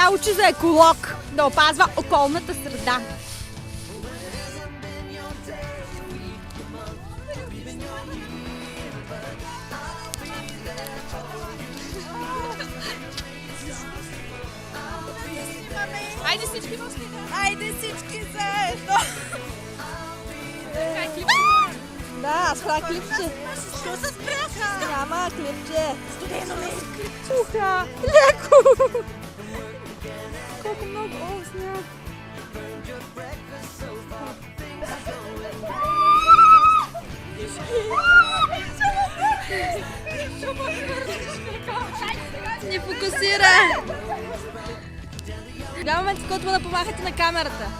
Тя учи за еколог, да опазва околната среда. Айде всички в слика. Айде всички заедно! Да, аз правя клипче. Що се спряха? Няма клипче. Студено ли? Суха. Леко. Колко много. О, сняг. Не фокусира. Няма момент, в който да помахате на камерата.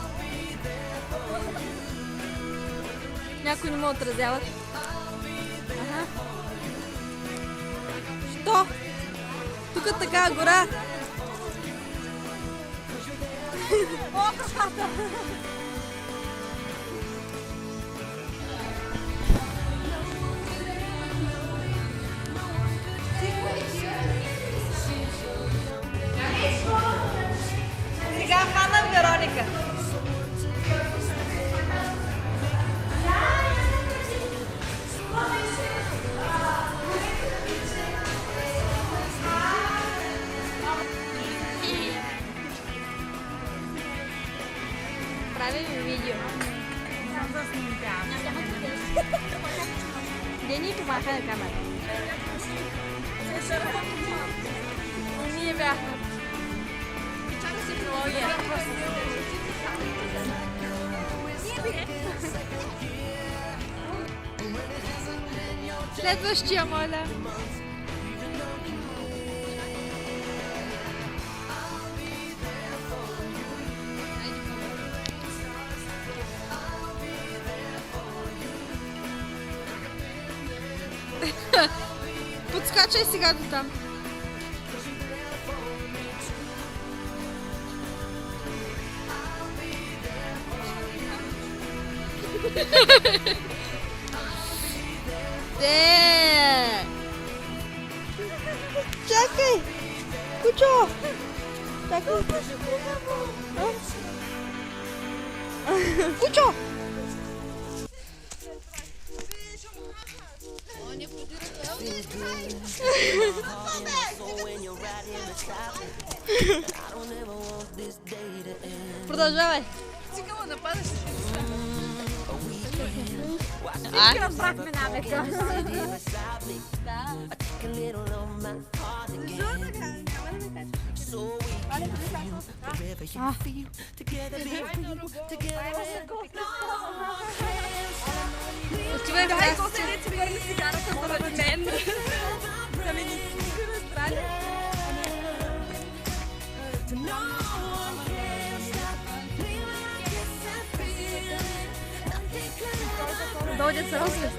Някой не му отразяват. Ага. Що? Тук е така гора. О, красата! Сега хвана Вероника. Правим видео. Дени помаха на камера. Ние бяхме. Психология. Следващия, моля. Подскачай сега до там. Чакай! Кучо! Чакай! Кучо! Продължавай! Цикъла да падаш. Ай! Разбрахме намека. Отивай в Дай, после не ти върни цигарата поради мен. Да ме не си разбрали. Дойде се росли.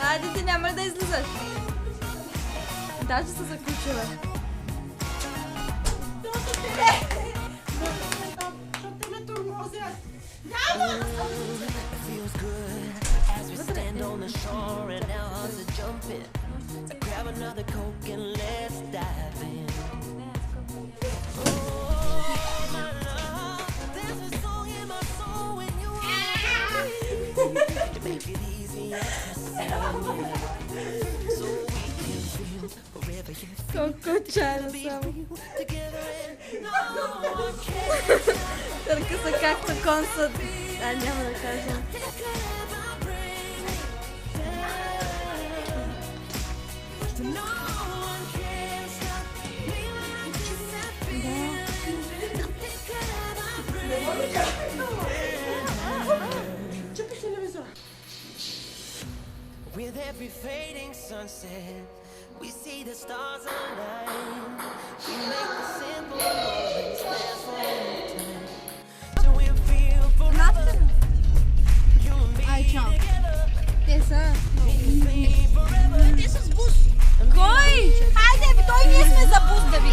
Айде ти няма ли да излизаш? Даже се заключила. Колко чайно само. Търка са както консът. Няма да кажем. With every fading sunset, we see the stars align. We make the simple moments last for a time. So we feel forever. You and me together. Те са. Forever. Ти с бус. Кой? Хайде, той ние сме за бус да ви.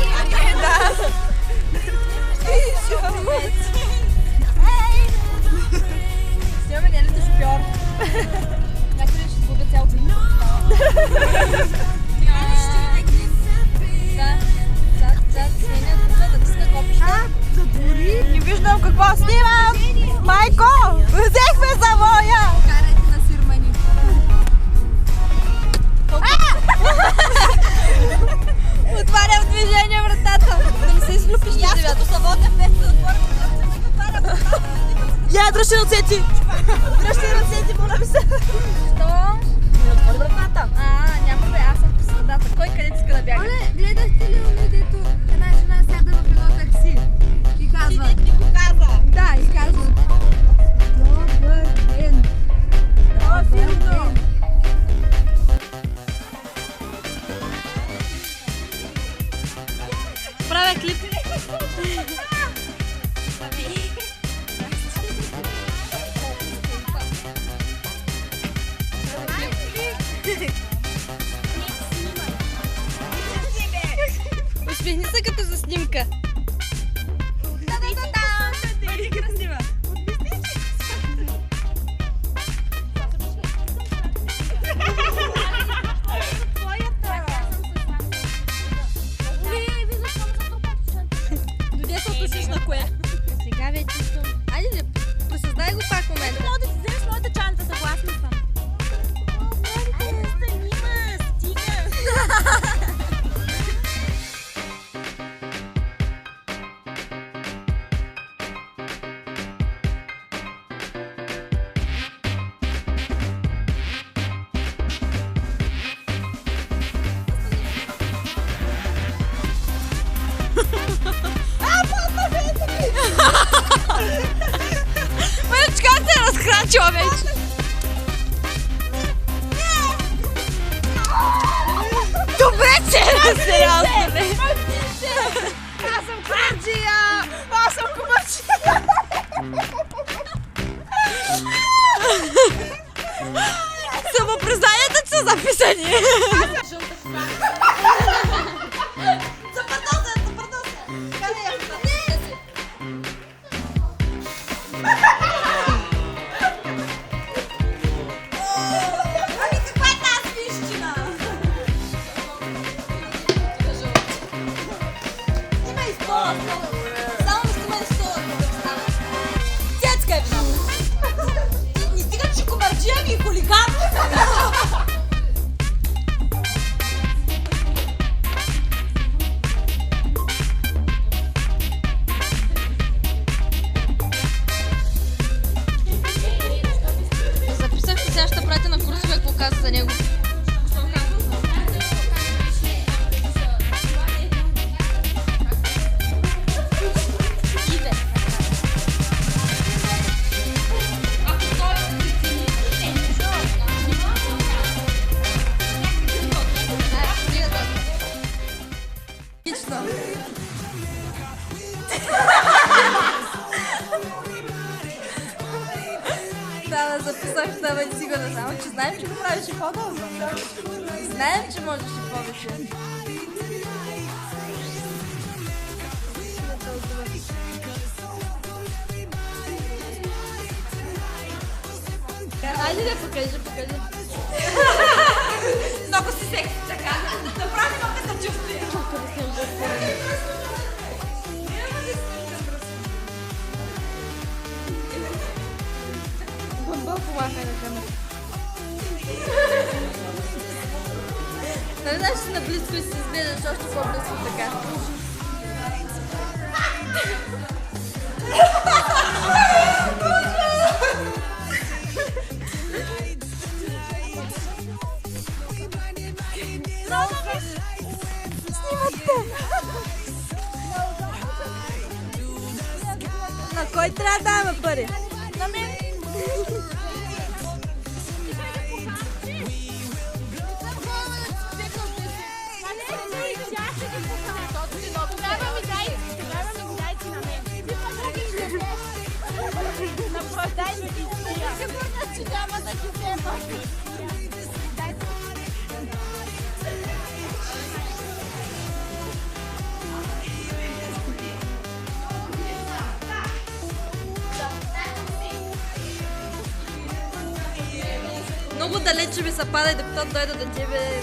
ти! Дръжте ръцете, моля ви се! Що? Не отвори вратата! Няма да е, аз съм по средата. Кой къде иска да бяга? Оле, гледахте ли оне, дето една жена сяда в едно такси и казва... Ти ни го каза! Да, и казва... Добър ден! Добър ден! Правя клип! Усмихни се като за снимка. Бъди красива. Дойде се отушиш на кое? Сега вече съм. Айде, пресъздай го пак момента. Мога да ти вземеш моята чанта, съгласна съм. Айде, стани, ма, стига. Мъчка се разкрачила вече. Добре, сериозно бе. Аз съм Кумарджия! Аз съм Кумарджия! Самопризнанията са записани. Само ми снимай стола, Цецка е виновна. Не стига, че Кумарджия ми е хулиган. Записах се, сега ще пратя на курсове, какво каза за него. Да, записах, да бъде сигурна, само че знаем, че го правиш и по-добре. Знаем, че можеш и повече. Айде да покажи. Много си секси така. Направи ме като чувствия. Дълбоко махай на камера. Нали знаеш, че наблизко и си изглеждаш още по-близко така. На кой трябва да даме пари? На мен! Много далече ми се пада и докато дойда до тебе.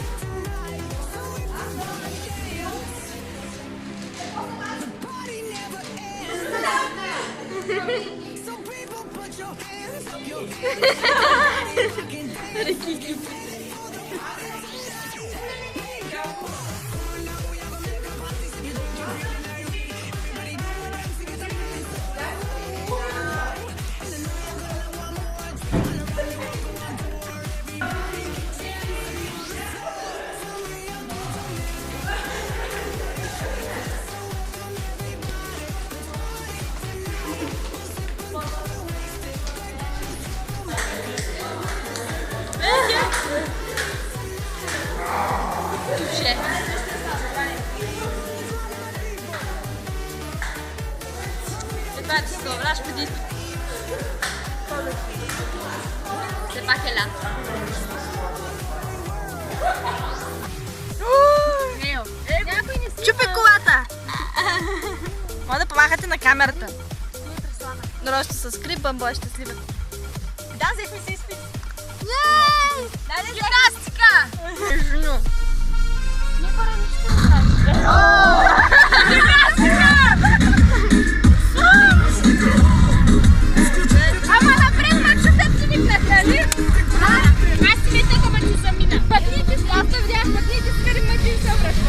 Феля. Чупи колата! Може да помахате на камерата. Нарочно с клип, бъмбо е щастливен. Да, взехме се изпит. Гимнастика! Жну. Не пора нищо да кажеш. Ама напред мачетът си викнете, ли? Аз си мисля, ама ти замина. Пътните с аз видях, пътните с кари мъчи и се обръща.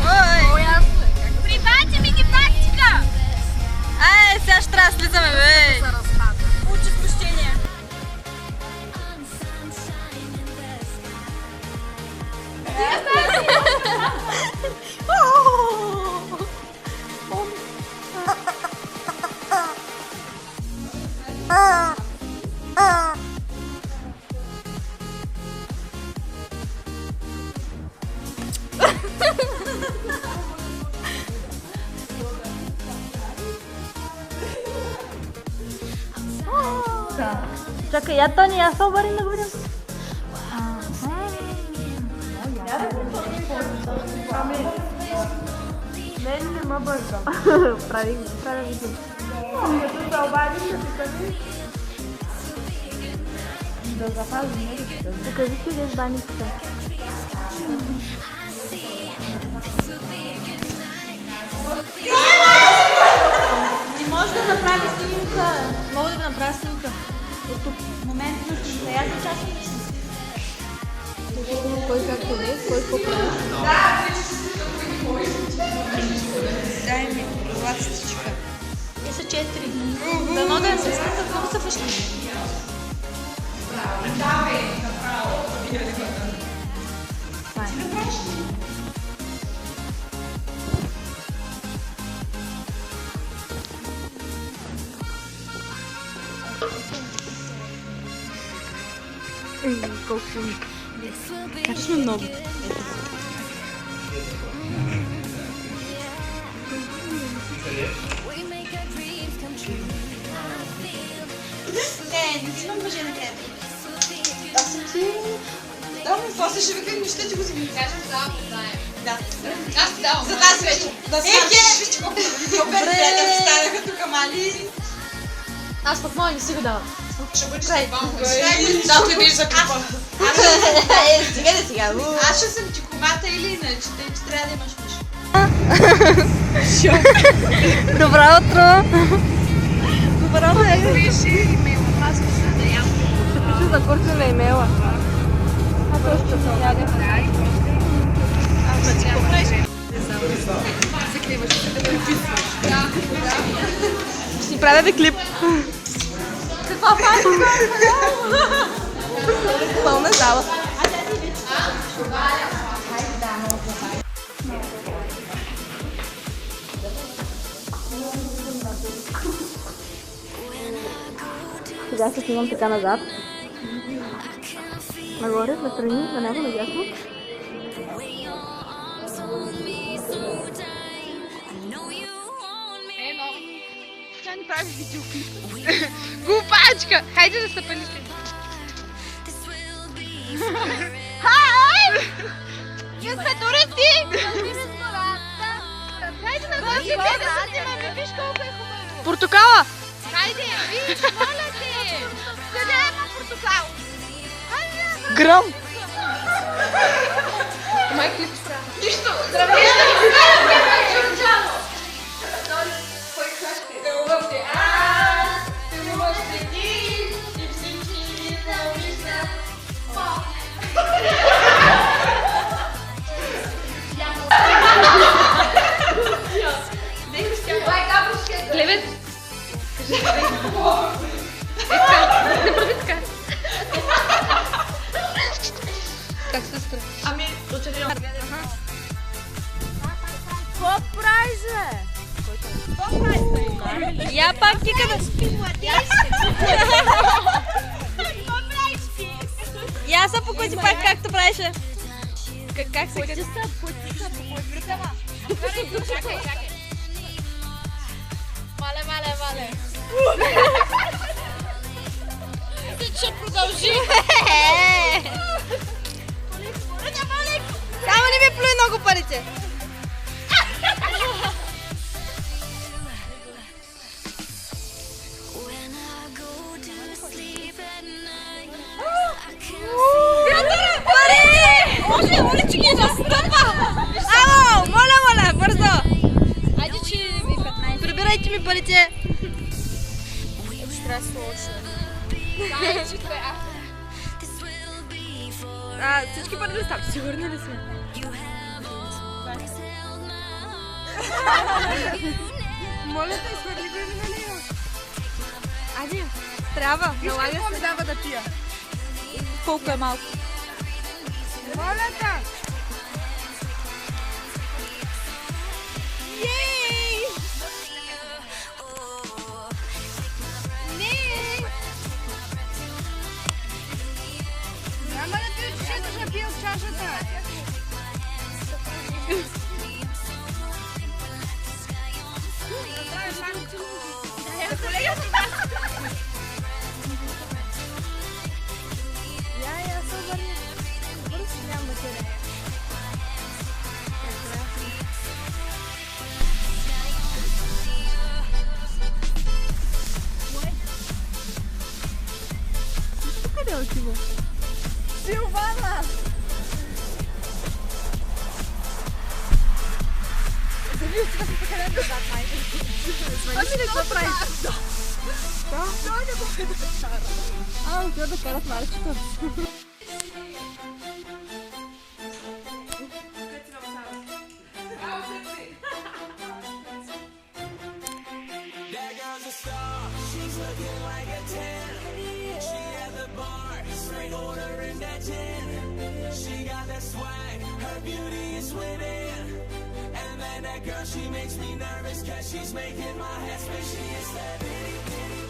Прибавете ми гимнастика! Ай, сега ще трябва да слизаме, бе! Учи спущение. Čakaj, ja to nie, ja sa obarím, tak budem. Nema brzo. Pravi vidim. Tu se obarim, da ti kažem. Da zapazim, ne? Da kažem ti ideš banica. И може да направи снимка. Мога да ви направя снимка. От тук. Момент на снимка. Я се чакам. Кой както не, кой по-прави. Дай ми ластичка. Те са 4. Дано да не се снимат, много са фашни. Колко шум. Как сме много. Не взимам мъже на тебе. Аз съм ти... Да, но после ще викам, ще ти го взимам. Кажем само, знаем. Да. Аз ти давам. За тази вече. Да скачиш. Виж колко приятели станаха тук мали. Аз пък моя не си го давам. Ще бъдеш най-балка. Да, ти биш за клипа. Сега да сега. Аз ще съм ти комата или иначе. Тъй, че трябва да имаш мъж. Добро утро! Добро утро! Пиши имейл. Аз ще да ям. Ще пише за курса на имейла. А то ще се ядя. Ще си правя ви клип. Каква паника? Пълна зала. Сега се снимам така назад. Нагоре, настрани, на него, надясно. Тя ни прави видеоклип. Глупачка! Хайде да се палите. Хай! Ние сме туристи! Хайде на гости, да снимаме, виж колко е хубаво. Портокала! Хайде, виж, моля те! Къде има портокал? Гръм! Нищо! Здравейте! Клевет! Не прави така! Как се стра? Ами, очевидно. Какво правиш, бе? Я пак ти къде спи. Я са покоти пак както правеше. Как се къде? Чакай. Мале. Ще продължи. Само не ми плюй много парите. When I go to sleep at night, I can Моля, че ги настъпа. Ало, моля, бързо. Айде, че ми 15. Прибирайте ми парите. Екстра сложно. Айде, че това е. this will be for Всички пари ли стават? Сигурни ли сме? you have always held my Моля те, изхвърли го и на него. Ади, трябва. Налага се. Виж дава да пия. Колко е малко? Моля те. Ей! Не! Няма да ти че да напия от чашата. Силвана! Ами не се прави. Да, не го да кара. Отива да карат Марчето. That girl's a star, she's looking like a 10. She at the bar, straight ordering that gin. She got that swag, her beauty is winning. And then that girl, she makes me nervous, cause she's making my head spin. She is that bitty, bitty,